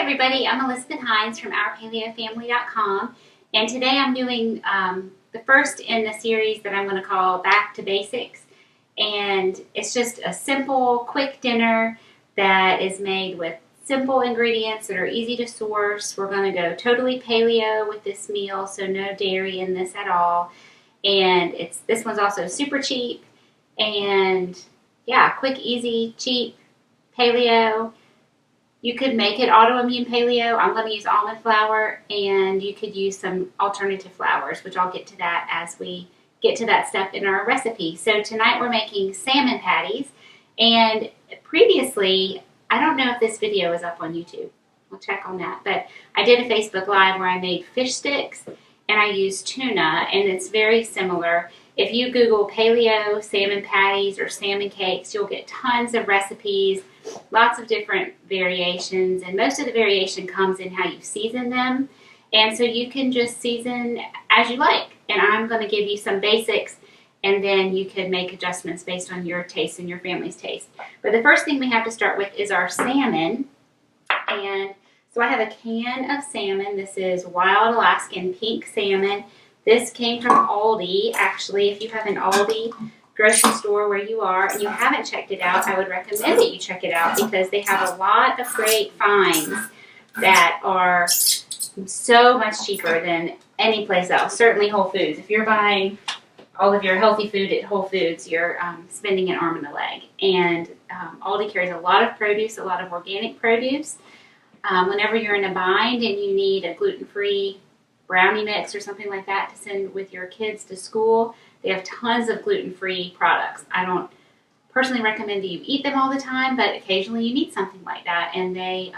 everybody, I'm Elizabeth Hines from OurPaleoFamily.com, and today I'm doing the first in the series that I'm going to call Back to Basics, and it's just a simple, quick dinner that is made with simple ingredients that are easy to source. We're going to go totally paleo with this meal, so no dairy in this at all, and this one's also super cheap, and yeah, quick, easy, cheap, paleo. You could make it autoimmune paleo. I'm going to use almond flour, and you could use some alternative flours, which I'll get to that as we get to that step in our recipe. So tonight we're making salmon patties, and previously, I don't know if this video is up on YouTube. We'll check on that, but I did a Facebook Live where I made fish sticks, and I used tuna, and it's very similar. If you Google paleo salmon patties or salmon cakes, you'll get tons of recipes, lots of different variations, and most of the variation comes in how you season them. And so you can just season as you like. And I'm going to give you some basics, and then you can make adjustments based on your taste and your family's taste. But the first thing we have to start with is our salmon. And so I have a can of salmon. This is wild Alaskan pink salmon. This came from Aldi. Actually, if you have an Aldi grocery store where you are and you haven't checked it out, I would recommend that you check it out because they have a lot of great finds that are so much cheaper than any place else. Certainly Whole Foods. If you're buying all of your healthy food at Whole Foods, you're spending an arm and a leg. And Aldi carries a lot of produce, a lot of organic produce. Whenever you're in a bind and you need a gluten-free brownie mix or something like that to send with your kids to school, they have tons of gluten-free products. I don't personally recommend that you eat them all the time, but occasionally you need something like that, and they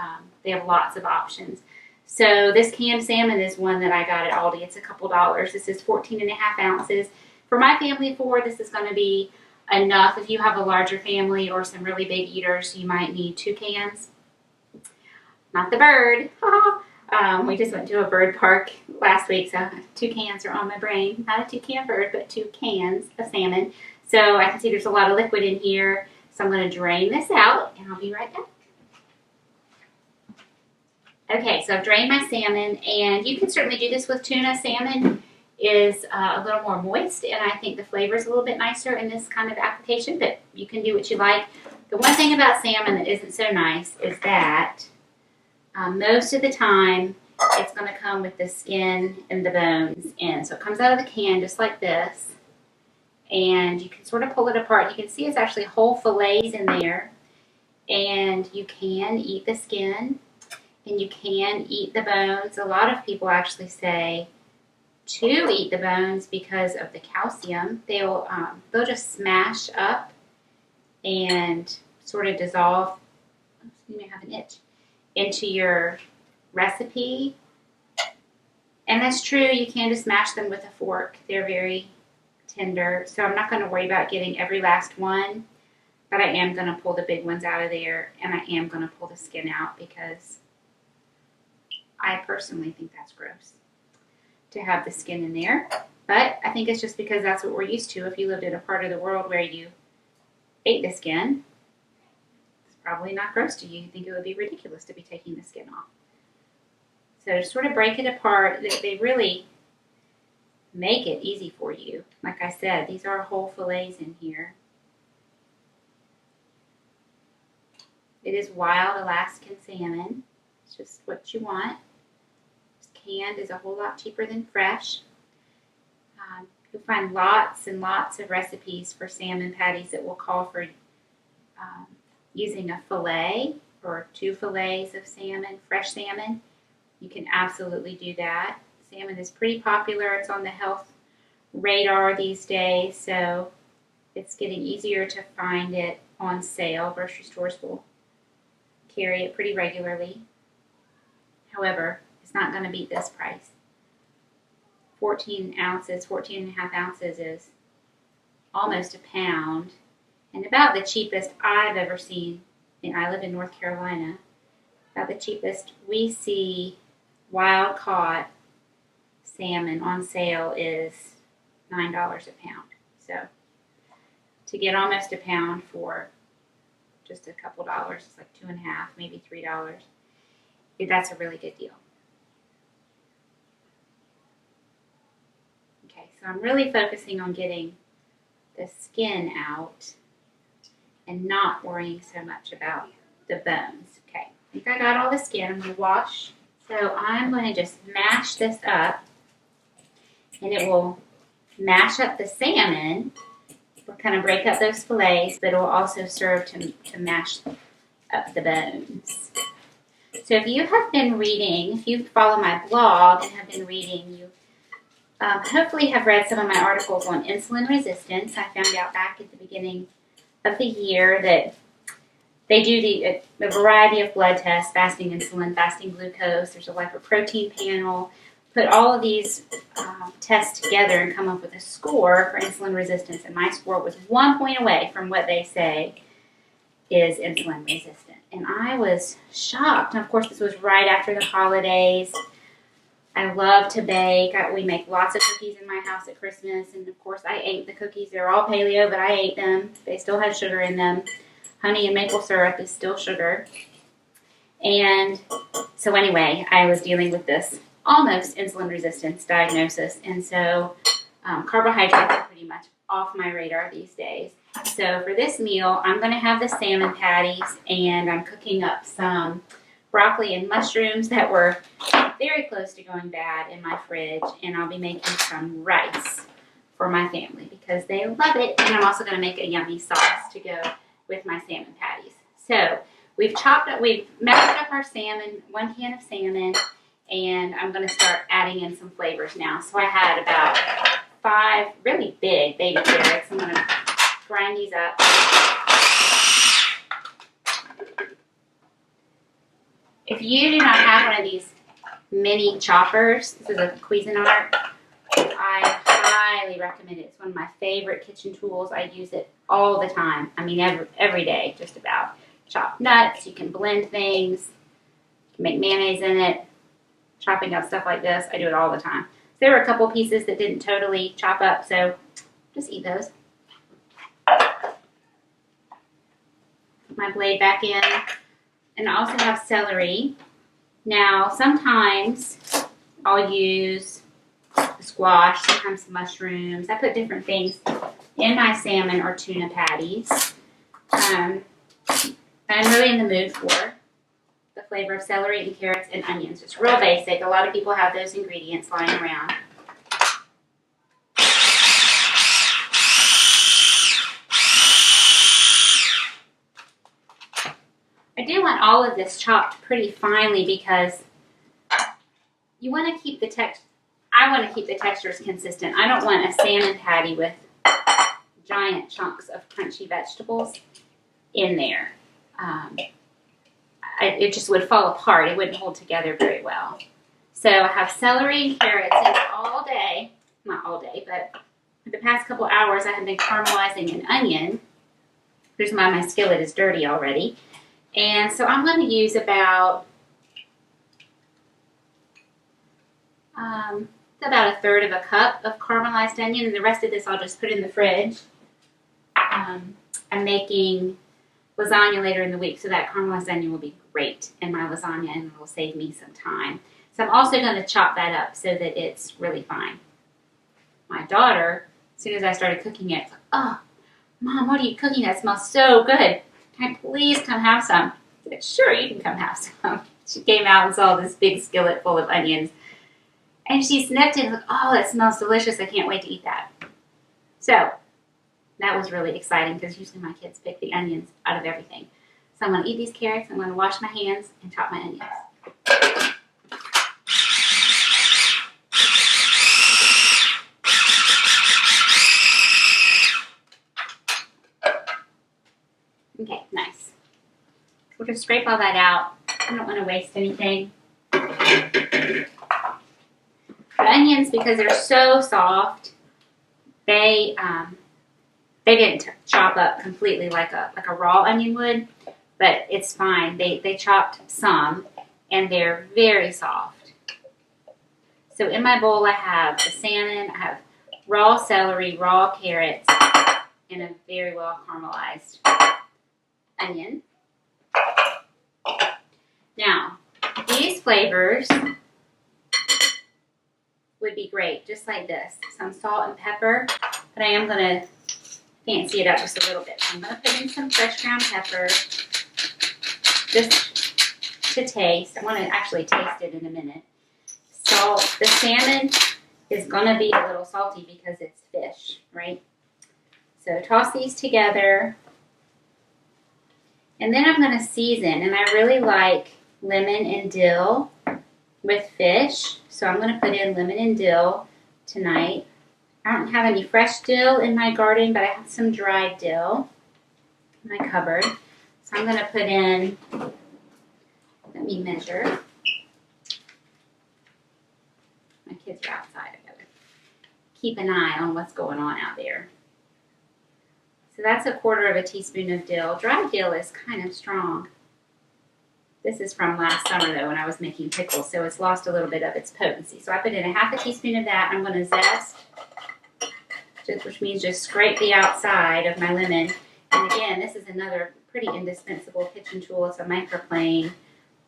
have lots of options. So this canned salmon is one that I got at Aldi. It's a couple dollars. This is 14.5 ounces. For my family of 4, this is going to be enough. If you have a larger family or some really big eaters, you might need 2 cans. Not the bird. We just went to a bird park last week, so 2 cans are on my brain. Not a 2-can bird, but 2 cans of salmon. So I can see there's a lot of liquid in here, so I'm going to drain this out, and I'll be right back. Okay, so I've drained my salmon, and you can certainly do this with tuna. Salmon is a little more moist, and I think the flavor is a little bit nicer in this kind of application, but you can do what you like. The one thing about salmon that isn't so nice is that most of the time, it's going to come with the skin and the bones in. So it comes out of the can just like this, and you can sort of pull it apart. You can see it's actually whole fillets in there, and you can eat the skin, and you can eat the bones. A lot of people actually say to eat the bones because of the calcium. They'll just smash up and sort of dissolve. You may have an itch. Into your recipe. And that's true, you can just mash them with a fork. They're very tender, so I'm not going to worry about getting every last one, but I am going to pull the big ones out of there, and I am going to pull the skin out because I personally think that's gross to have the skin in there. But I think it's just because that's what we're used to. If you lived in a part of the world where you ate the skin, probably not gross to you. You think it would be ridiculous to be taking the skin off. So to sort of break it apart, they really make it easy for you. Like I said, these are whole fillets in here. It is wild Alaskan salmon. It's just what you want. Canned is a whole lot cheaper than fresh. You'll find lots and lots of recipes for salmon patties that will call for using a fillet or 2 fillets of salmon, fresh salmon. You can absolutely do that. Salmon is pretty popular. It's on the health radar these days, so it's getting easier to find it on sale. Grocery stores will carry it pretty regularly. However, it's not going to beat this price. 14 ounces, 14.5 ounces is almost a pound. And about the cheapest I've ever seen, and I live in North Carolina, about the cheapest we see wild caught salmon on sale is $9 a pound. So to get almost a pound for just a couple dollars, it's like $2.50, maybe $3. that's a really good deal. Okay, so I'm really focusing on getting the skin out and not worrying so much about the bones. Okay, I think I got all the skin. I'm going to wash. So I'm going to just mash this up, and it will mash up the salmon. We'll kind of break up those fillets, but it will also serve to mash up the bones. So if you have been reading, if you follow my blog and have been reading, you hopefully have read some of my articles on insulin resistance. I found out back at the beginning of the year that they do a variety of blood tests, fasting insulin, fasting glucose. There's a lipoprotein panel. Put all of these tests together and come up with a score for insulin resistance. And my score was 1 point away from what they say is insulin resistant. And I was shocked. And of course, this was right after the holidays. I love to bake. We make lots of cookies in my house at Christmas. And of course, I ate the cookies. They're all paleo, but I ate them. They still have sugar in them. Honey and maple syrup is still sugar. And so anyway, I was dealing with this almost insulin resistance diagnosis. And so carbohydrates are pretty much off my radar these days. So for this meal, I'm going to have the salmon patties, and I'm cooking up some broccoli and mushrooms that were very close to going bad in my fridge. And I'll be making some rice for my family because they love it. And I'm also going to make a yummy sauce to go with my salmon patties. So we've mashed up our salmon, 1 can of salmon, and I'm going to start adding in some flavors now. So I had about 5 really big baby carrots. I'm going to grind these up. If you do not have one of these mini choppers, this is a Cuisinart, I highly recommend it. It's one of my favorite kitchen tools. I use it all the time. I mean, every day, just about. Chop nuts. You can blend things. You can make mayonnaise in it. Chopping up stuff like this. I do it all the time. So there were a couple pieces that didn't totally chop up, so just eat those. Put my blade back in. And I also have celery. Now, sometimes I'll use squash, sometimes mushrooms. I put different things in my salmon or tuna patties. I'm really in the mood for the flavor of celery and carrots and onions. It's real basic. A lot of people have those ingredients lying around. I do want all of this chopped pretty finely because you want to keep the I want to keep the textures consistent. I don't want a salmon patty with giant chunks of crunchy vegetables in there. It just would fall apart. It wouldn't hold together very well. So I have celery and carrots in all day. Not all day, but for the past couple hours I have been caramelizing an onion. Here's why my skillet is dirty already. And so I'm going to use about a third of a cup of caramelized onion, and the rest of this I'll just put in the fridge. I'm making lasagna later in the week, so that caramelized onion will be great in my lasagna and it will save me some time. So I'm also going to chop that up so that it's really fine. My daughter, as soon as I started cooking it, oh, Mom, what are you cooking? That smells so good. Can I please come have some? I said, sure, you can come have some. She came out and saw this big skillet full of onions. And she sniffed it and was like, oh, that smells delicious. I can't wait to eat that. So that was really exciting because usually my kids pick the onions out of everything. So I'm going to eat these carrots. I'm going to wash my hands and chop my onions. Okay, nice. We'll just scrape all that out. I don't want to waste anything. The onions, because they're so soft, they didn't chop up completely like a raw onion would, but it's fine. They chopped some, and they're very soft. So in my bowl, I have the salmon, I have raw celery, raw carrots, and a very well caramelized onion. Now, these flavors would be great, just like this. Some salt and pepper, but I am going to fancy it up just a little bit. So I'm going to put in some fresh ground pepper just to taste. I want to actually taste it in a minute. Salt. The salmon is going to be a little salty because it's fish, right? So toss these together. And then I'm going to season, and I really like lemon and dill with fish. So I'm going to put in lemon and dill tonight. I don't have any fresh dill in my garden, but I have some dried dill in my cupboard. So I'm going to put in, let me measure. My kids are outside. I got to keep an eye on what's going on out there. So that's 1/4 teaspoon of dill. Dried dill is kind of strong. This is from last summer, though, when I was making pickles, so it's lost a little bit of its potency. So I put in 1/2 teaspoon of that. I'm going to zest, which means just scrape the outside of my lemon. And again, this is another pretty indispensable kitchen tool. It's a microplane.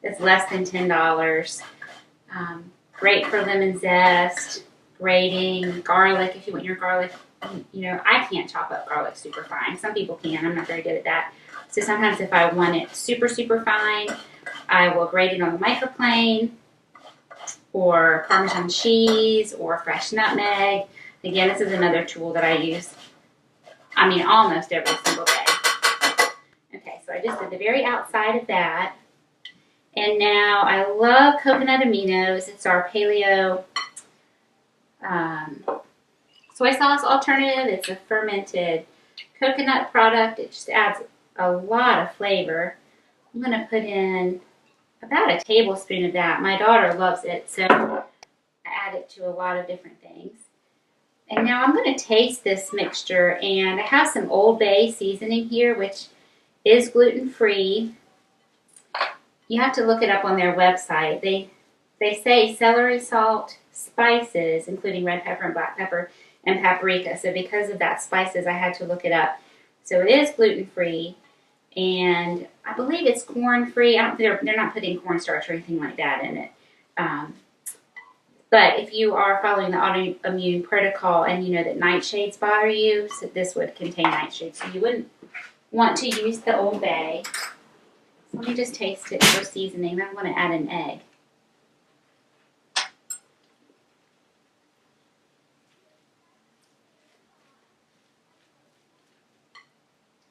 It's less than $10. Great for lemon zest, grating, garlic. If you want your garlic, you know, I can't chop up garlic super fine. Some people can. I'm not very good at that. So sometimes if I want it super, super fine, I will grate it on the microplane, or Parmesan cheese, or fresh nutmeg. Again, this is another tool that I use, I mean, almost every single day. Okay, so I just did the very outside of that. And now I love coconut aminos. It's our Paleo soy sauce alternative. It's a fermented coconut product. It just adds a lot of flavor. I'm going to put in about a tablespoon of that. My daughter loves it, so I add it to a lot of different things. And now I'm going to taste this mixture, and I have some Old Bay seasoning here, which is gluten-free. You have to look it up on their website. They say celery salt, spices, including red pepper and black pepper, and paprika. So because of that spices, I had to look it up. So it is gluten-free, and I believe it's corn-free. They're not putting cornstarch or anything like that in it. But if you are following the autoimmune protocol and you know that nightshades bother you, so this would contain nightshades. So you wouldn't want to use the Old Bay. So let me just taste it for seasoning. Then I'm going to add an egg.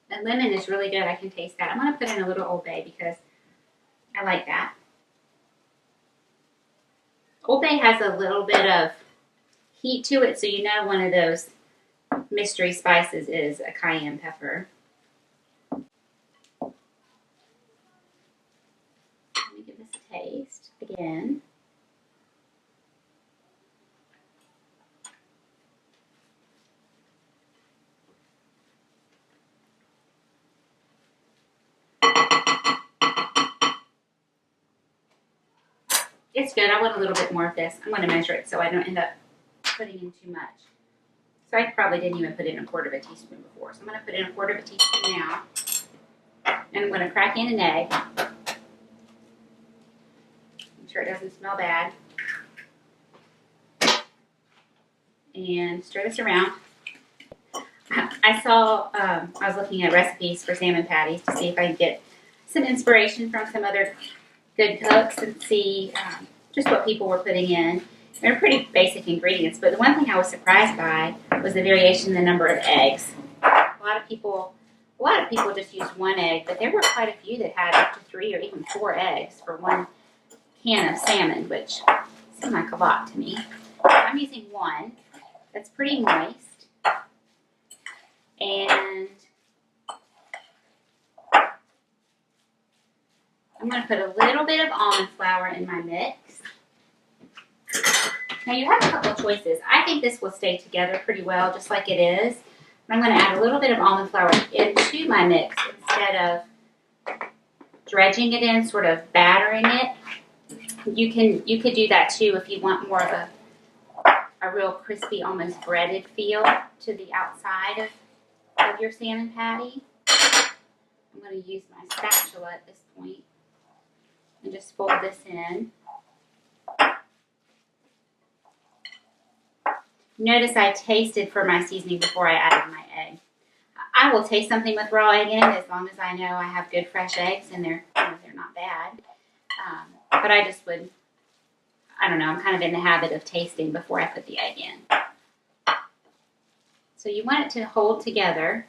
The lemon is really good. I can taste that. I'm going to put in a little Old Bay because I like that. Old Bay has a little bit of heat to it, so you know one of those mystery spices is a cayenne pepper. Let me give this a taste again. It's good. I want a little bit more of this. I'm going to measure it so I don't end up putting in too much. So I probably didn't even put in 1/4 teaspoon before. So I'm going to put in 1/4 teaspoon now. And I'm going to crack in an egg. Make sure it doesn't smell bad. And stir this around. I saw, I was looking at recipes for salmon patties to see if I could get some inspiration from some other good cooks and see just what people were putting in. They're pretty basic ingredients, but the one thing I was surprised by was the variation in the number of eggs. A lot of people just used 1 egg, but there were quite a few that had up to 3 or even 4 eggs for 1 can of salmon, which seemed like a lot to me. I'm using 1. That's pretty moist. And I'm going to put a little bit of almond flour in my mix. Now you have a couple of choices. I think this will stay together pretty well, just like it is. I'm going to add a little bit of almond flour into my mix instead of dredging it in, sort of battering it. You could do that too if you want more of a real crispy, almost breaded feel to the outside of your salmon patty. I'm going to use my spatula at this point And just fold this in. Notice I tasted for my seasoning before I added my egg. I will taste something with raw egg in it as long as I know I have good fresh eggs and they're not bad. But I just would, I don't know, I'm kind of in the habit of tasting before I put the egg in. So you want it to hold together.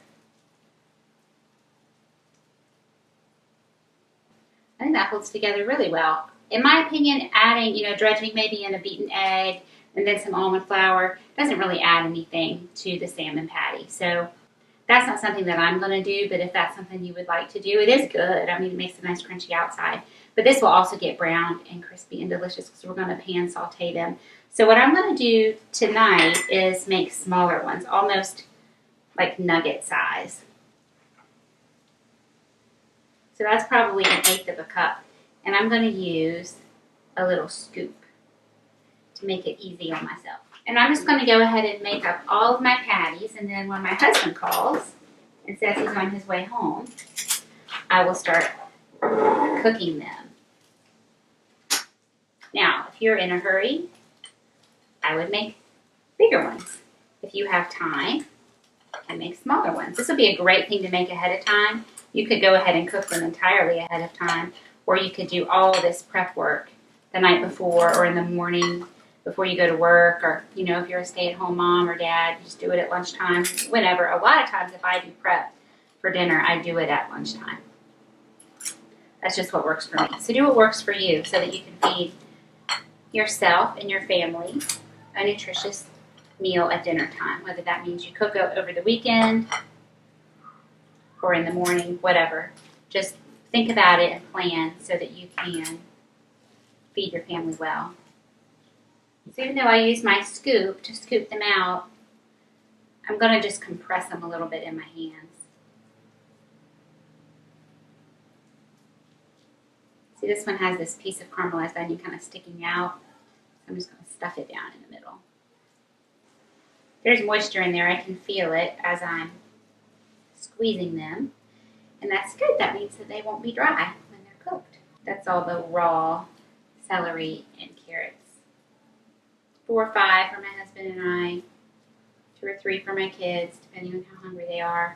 I think that holds together really well. In my opinion, adding, dredging maybe in a beaten egg and then some almond flour doesn't really add anything to the salmon patty. So that's not something that I'm going to do, but if that's something you would like to do, it is good. I mean, it makes a nice crunchy outside. But this will also get browned and crispy and delicious because we're going to pan saute them. So what I'm going to do tonight is make smaller ones, almost like nugget size. So that's probably 1/8 of a cup. And I'm going to use a little scoop to make it easy on myself. And I'm just going to go ahead and make up all of my patties. And then when my husband calls and says he's on his way home, I will start cooking them. Now, if you're in a hurry, I would make bigger ones. If you have time, I make smaller ones. This would be a great thing to make ahead of time. You could go ahead and cook them entirely ahead of time, or you could do all this prep work the night before or in the morning before you go to work, or, if you're a stay-at-home mom or dad, just do it at lunchtime, whenever. A lot of times if I do prep for dinner, I do it at lunchtime. That's just what works for me. So do what works for you so that you can feed yourself and your family a nutritious meal at dinner time, whether that means you cook over the weekend or in the morning, whatever. Just think about it and plan so that you can feed your family well. So even though I use my scoop to scoop them out, I'm going to just compress them a little bit in my hands. See, this one has this piece of caramelized onion kind of sticking out. So I'm just going to stuff it down in the middle. There's moisture in there. I can feel it as I'm squeezing them. And that's good. That means that they won't be dry when they're cooked. That's all the raw celery and carrots. 4 or 5 for my husband and I. 2 or 3 for my kids, depending on how hungry they are.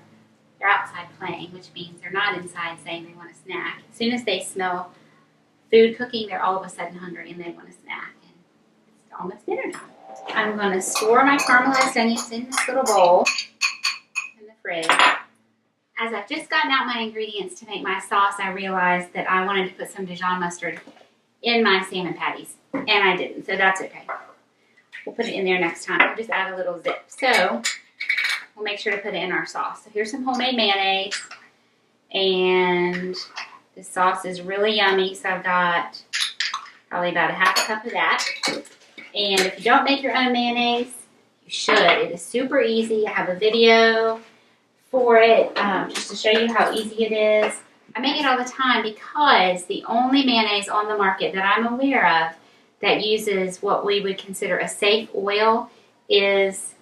They're outside playing, which means they're not inside saying they want a snack. As soon as they smell food cooking, they're all of a sudden hungry and they want a snack. And it's almost dinner time. I'm going to store my caramelized onions in this little bowl in the fridge. As I've just gotten out my ingredients to make my sauce, I realized that I wanted to put some Dijon mustard in my salmon patties, and I didn't, so that's okay. We'll put it in there next time. We'll just add a little zip. So we'll make sure to put it in our sauce. So here's some homemade mayonnaise, and the sauce is really yummy, so I've got probably about 1/2 cup of that. And if you don't make your own mayonnaise, you should. It is super easy. I have a video for it just to show you how easy it is. I make it all the time because the only mayonnaise on the market that I'm aware of that uses what we would consider a safe oil is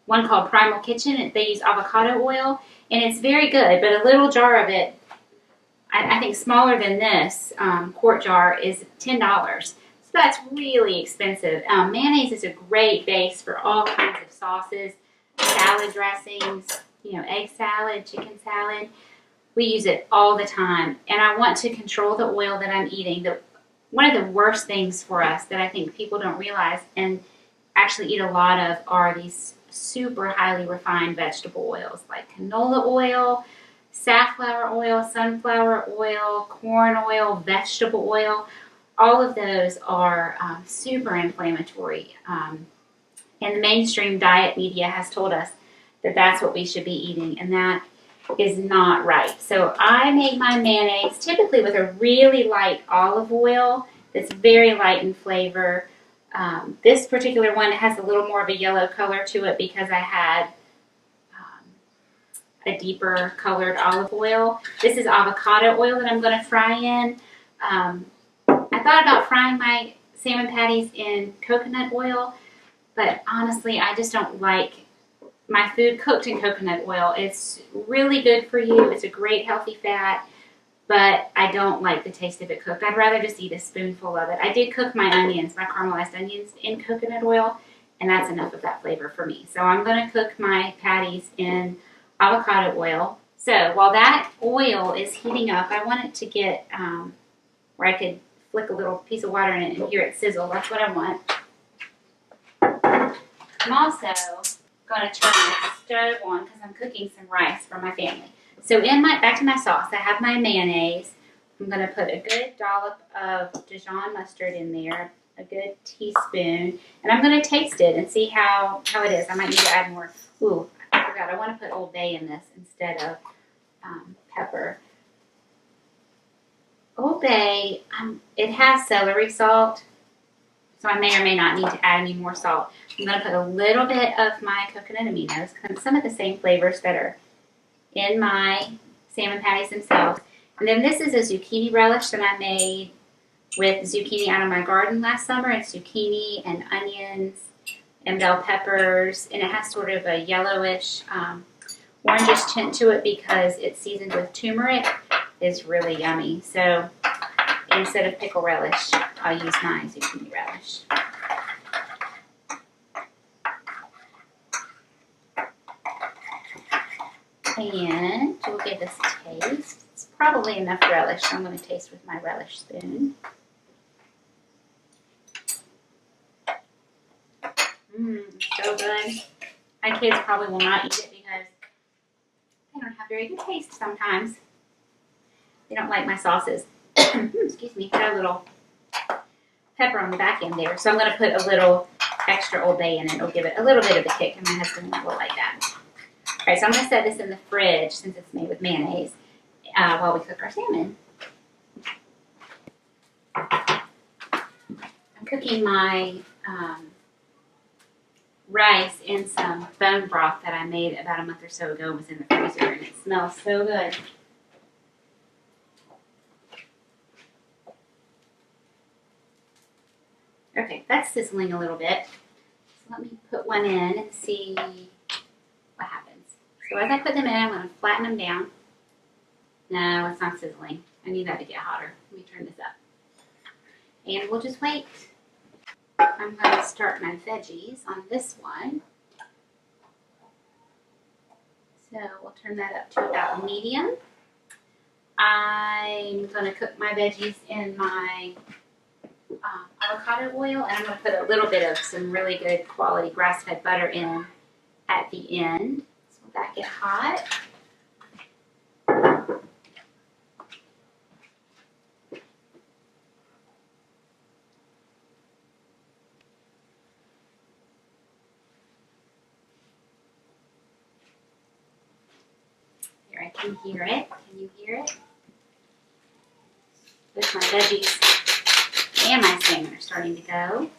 one called Primal Kitchen. They use avocado oil, and it's very good, but a little jar of it, I think smaller than this quart jar, is $10. So that's really expensive. Mayonnaise is a great base for all kinds of sauces, salad dressings, egg salad, chicken salad. We use it all the time, and I want to control the oil that I'm eating. One of the worst things for us that I think people don't realize and actually eat a lot of are these super highly refined vegetable oils like canola oil, safflower oil, sunflower oil, corn oil, vegetable oil. All of those are super inflammatory. And the mainstream diet media has told us that that's what we should be eating, and that is not right. So I make my mayonnaise typically with a really light olive oil that's very light in flavor. This particular one has a little more of a yellow color to it because I had a deeper colored olive oil. This is avocado oil that I'm going to fry in. I thought about frying my salmon patties in coconut oil, but honestly, I just don't like my food cooked in coconut oil. It's really good for you. It's a great healthy fat, but I don't like the taste of it cooked. I'd rather just eat a spoonful of it. I did cook my onions, my caramelized onions, in coconut oil, and that's enough of that flavor for me. So I'm going to cook my patties in avocado oil. So while that oil is heating up, I want it to get where I could flick a little piece of water in it and hear it sizzle. That's what I want. I'm also going to turn the stove on because I'm cooking some rice for my family. So back to my sauce, I have my mayonnaise. I'm going to put a good dollop of Dijon mustard in there, a good teaspoon, and I'm going to taste it and see how it is. I might need to add more. Ooh, I forgot. I want to put Old Bay in this instead of pepper. Old Bay, it has celery salt, so I may or may not need to add any more salt. I'm going to put a little bit of my coconut aminos, some of the same flavors that are in my salmon patties themselves. And then this is a zucchini relish that I made with zucchini out of my garden last summer. It's zucchini and onions and bell peppers, and it has sort of a yellowish, orangish tint to it because it's seasoned with turmeric. It's really yummy. So instead of pickle relish, I'll use my zucchini relish. And we'll give this a taste. It's probably enough relish, so I'm going to taste with my relish spoon. So good. My kids probably will not eat it because they don't have very good taste sometimes. They don't like my sauces. Excuse me, got a little pepper on the back end there. So I'm going to put a little extra Old Bay in it. It'll give it a little bit of a kick, and my husband will like that. All right, so I'm going to set this in the fridge since it's made with mayonnaise while we cook our salmon. I'm cooking my rice in some bone broth that I made about a month or so ago. It was in the freezer, and it smells so good. Okay, that's sizzling a little bit. So let me put one in and see what happens. So as I put them in, I'm going to flatten them down. No, it's not sizzling. I need that to get hotter. Let me turn this up. And we'll just wait. I'm going to start my veggies on this one. So we'll turn that up to about medium. I'm going to cook my veggies in my avocado oil, and I'm going to put a little bit of some really good quality grass-fed butter in at the end. So let that get hot. Here, I can hear it. Can you hear it? There's my veggies and my salmon are starting to go.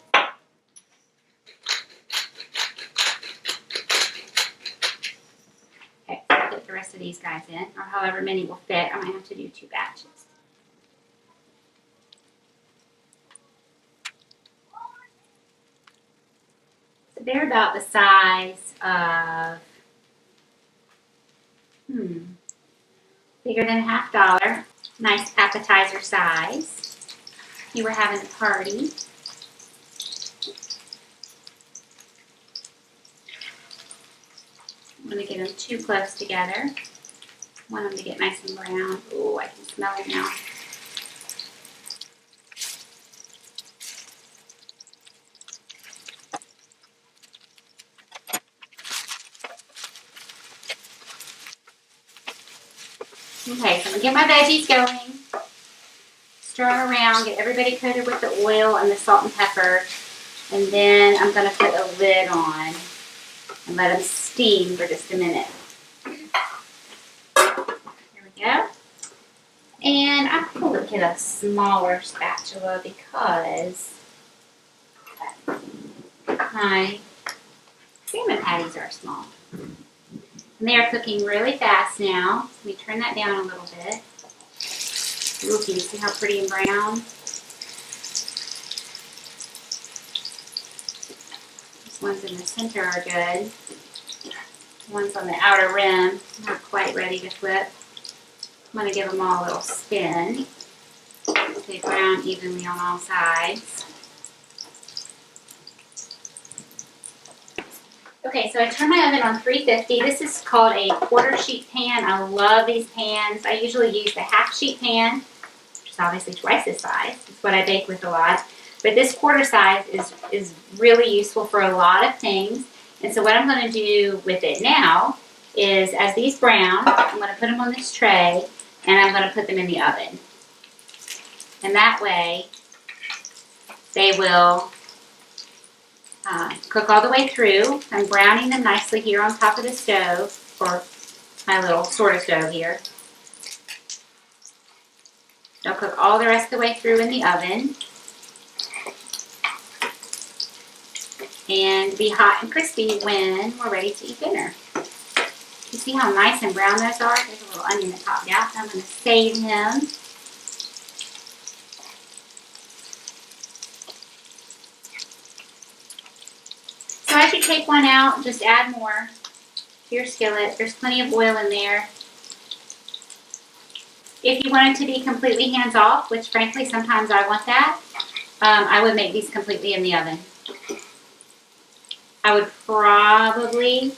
Okay, so I'll put the rest of these guys in, or however many will fit. I might have to do 2 batches. So they're about the size of, bigger than $50. Nice appetizer size. If you were having a party. I'm going to get them too close together. I want them to get nice and brown. Oh, I can smell it now. Okay, so I'm going to get my veggies going. Stir them around, get everybody coated with the oil and the salt and pepper. And then I'm going to put a lid on and let them steam for just a minute. Here we go. And I'm going to get a smaller spatula because my salmon patties are small. And they are cooking really fast now. Let me turn that down a little bit. Ooh, can you see how pretty and brown? These ones in the center are good. The ones on the outer rim, not quite ready to flip. I'm going to give them all a little spin so they brown evenly on all sides. Okay, so I turned my oven on 350. This is called a quarter sheet pan. I love these pans. I usually use the half sheet pan, which is obviously twice this size. It's what I bake with a lot. But this quarter size is really useful for a lot of things. And so what I'm going to do with it now is, as these brown, I'm going to put them on this tray and I'm going to put them in the oven. And that way they will cook all the way through. I'm browning them nicely here on top of the stove, or my little sort of stove here. They'll cook all the rest of the way through in the oven. And be hot and crispy when we're ready to eat dinner. You see how nice and brown those are? There's a little onion that popped out, so I'm going to save him. So as you take one out, just add more to your skillet. There's plenty of oil in there. If you want it to be completely hands-off, which frankly sometimes I want that, I would make these completely in the oven. I would probably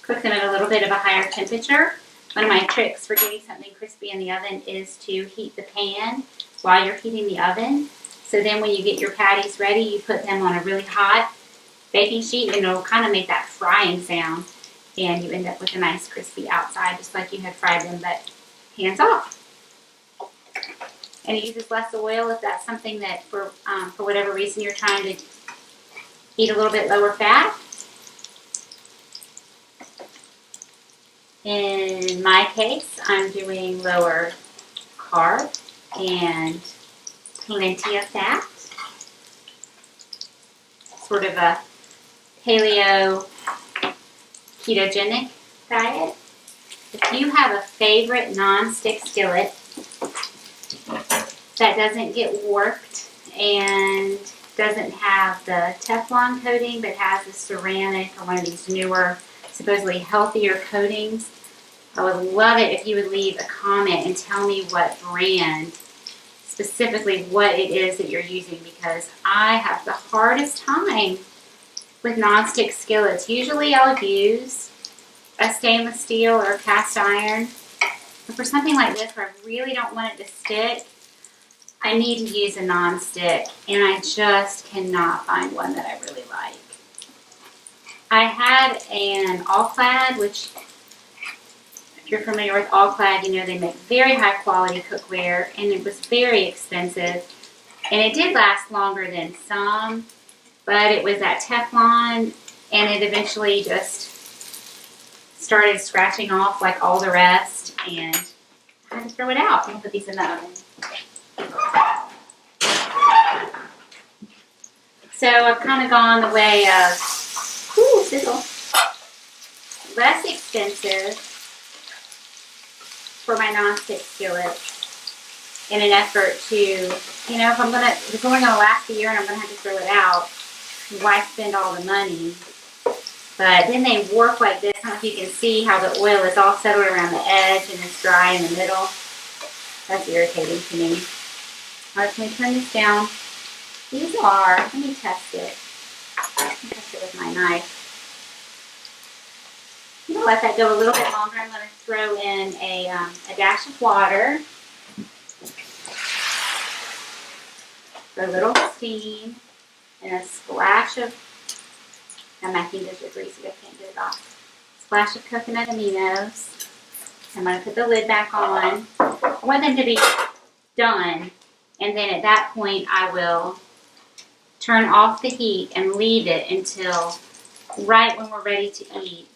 cook them at a little bit of a higher temperature. One of my tricks for getting something crispy in the oven is to heat the pan while you're heating the oven. So then when you get your patties ready, you put them on a really hot baking sheet and it'll kind of make that frying sound. And you end up with a nice crispy outside, just like you had fried them, but hands off. And it uses less oil if that's something that for whatever reason you're trying to eat a little bit lower fat. In my case, I'm doing lower carb and plenty of fat. Sort of a paleo ketogenic diet. If you have a favorite non-stick skillet that doesn't get warped and doesn't have the Teflon coating but has the ceramic or one of these newer, supposedly healthier coatings, I would love it if you would leave a comment and tell me what brand, specifically what it is that you're using, because I have the hardest time with non-stick skillets. Usually I'll use a stainless steel or a cast iron, but for something like this where I really don't want it to stick, I need to use a non-stick, and I just cannot find one that I really like. I had an All-Clad, which, if you're familiar with All-Clad, you know they make very high quality cookware, and it was very expensive. And it did last longer than some, but it was that Teflon, and it eventually just started scratching off like all the rest, and I had to throw it out and put these in the oven. So I've kind of gone the way of, sizzle, less expensive for my non-stick skillets in an effort to, if it's only going to last a year and I'm going to have to throw it out, why spend all the money? But then they warp like this. I don't know if you can see how the oil is all settled around the edge and it's dry in the middle. That's irritating to me. All right, can we turn this down? These are, let me test it. Test it with my knife. I'm going to let that go a little bit longer. I'm going to throw in a dash of water for a little steam and a splash of, now my fingers are greasy, I can't get it off. Splash of coconut aminos. I'm going to put the lid back on. I want them to be done, and then at that point I will turn off the heat and leave it until right when we're ready to eat,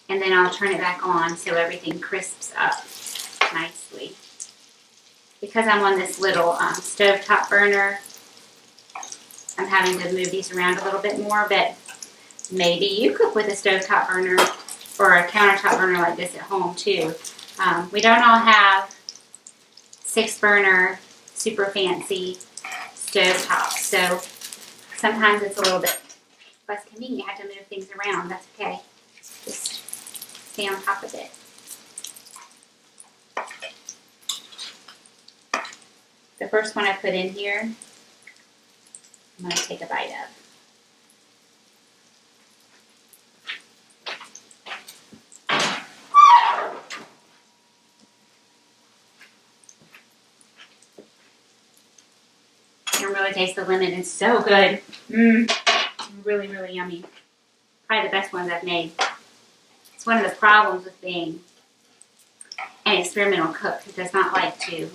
and then I'll turn it back on so everything crisps up nicely. Because I'm on this little stovetop burner, I'm having to move these around a little bit more, but maybe you cook with a stovetop burner or a countertop burner like this at home too. We don't all have 6-burner, super fancy stovetops, so sometimes it's a little bit less convenient. You have to move things around. That's okay. Just stay on top of it. The first one I put in here, I'm going to take a bite of. You can really taste the lemon. It's so good. Really, really yummy. Probably the best ones I've made. It's one of the problems with being an experimental cook who does not like to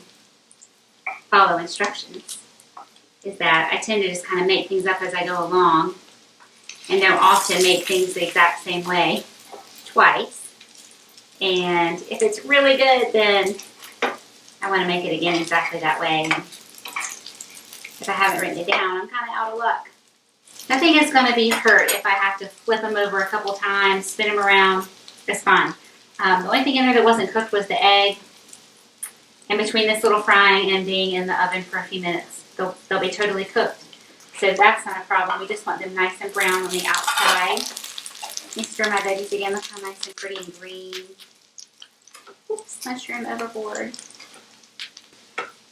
follow instructions, is that I tend to just kind of make things up as I go along and don't often make things the exact same way twice. And if it's really good, then I want to make it again exactly that way. And if I haven't written it down, I'm kind of out of luck. Nothing is going to be hurt if I have to flip them over a couple times, spin them around. It's fine. The only thing in there that wasn't cooked was the egg. And between this little frying and being in the oven for a few minutes, they'll be totally cooked. So that's not a problem. We just want them nice and brown on the outside. Let me stir my veggies again. Look how nice and pretty and green. Oops, mushroom overboard.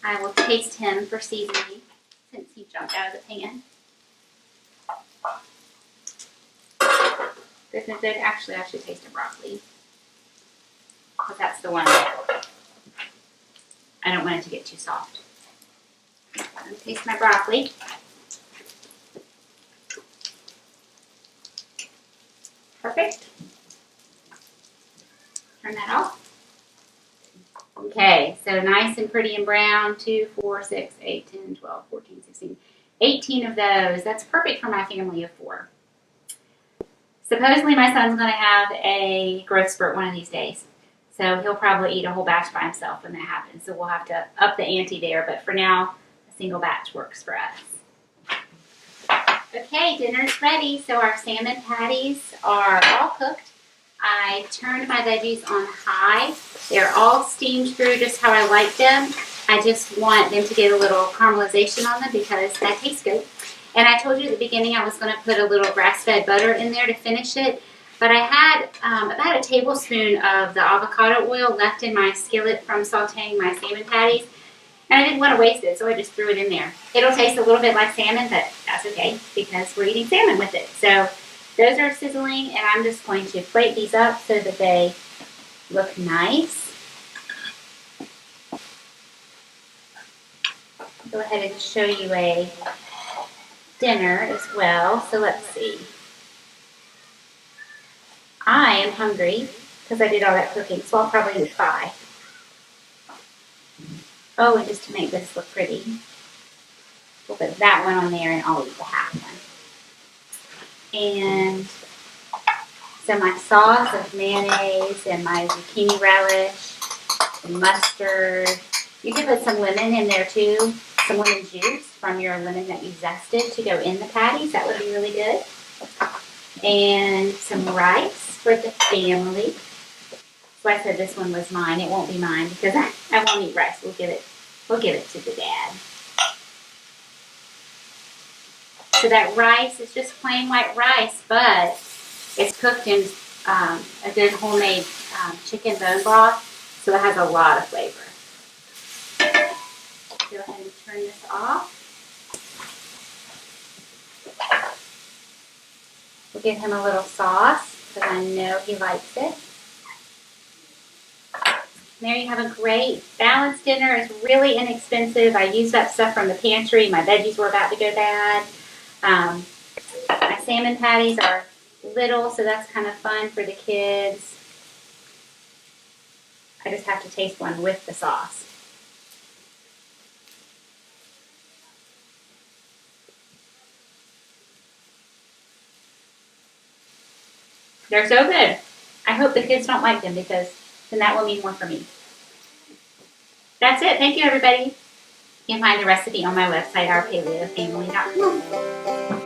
I will taste him for seasoning since he jumped out of the pan. Good, good, good. Actually, I should taste the broccoli, because that's the one that I don't want it to get too soft. I'm going to taste my broccoli. Perfect. Turn that off. Okay, so nice and pretty and brown. 2, 4, 6, 8, 10, 12, 14, 16, 18 of those. That's perfect for my family of 4. Supposedly my son's going to have a growth spurt one of these days. So he'll probably eat a whole batch by himself when that happens. So we'll have to up the ante there. But for now, a single batch works for us. Okay, dinner's ready. So our salmon patties are all cooked. I turned my veggies on high. They're all steamed through just how I like them. I just want them to get a little caramelization on them because that tastes good. And I told you at the beginning I was going to put a little grass-fed butter in there to finish it. But I had about a tablespoon of the avocado oil left in my skillet from sauteing my salmon patties. And I didn't want to waste it, so I just threw it in there. It'll taste a little bit like salmon, but that's okay because we're eating salmon with it. So those are sizzling, and I'm just going to plate these up so that they look nice. Go ahead and show you a dinner as well. So let's see. I am hungry because I did all that cooking, so I'll probably eat 5. Oh, and just to make this look pretty, we'll put that one on there and I'll eat the half one. And so my sauce of mayonnaise and my zucchini relish and mustard. You can put some lemon in there too, some lemon juice from your lemon that you zested to go in the patties. That would be really good. And some rice for the family. So I said this one was mine. It won't be mine because I won't eat rice. We'll give it to the dad. So that rice is just plain white rice, but it's cooked in a good homemade chicken bone broth, so it has a lot of flavor. Go ahead and turn this off. We'll give him a little sauce because I know he likes it. There you have a great balanced dinner. It's really inexpensive. I used up stuff from the pantry. My veggies were about to go bad. My salmon patties are little, so that's kind of fun for the kids. I just have to taste one with the sauce. They're so good. I hope the kids don't like them because then that will mean more for me. That's it. Thank you, everybody. You can find the recipe on my website, ourpaleofamily.com.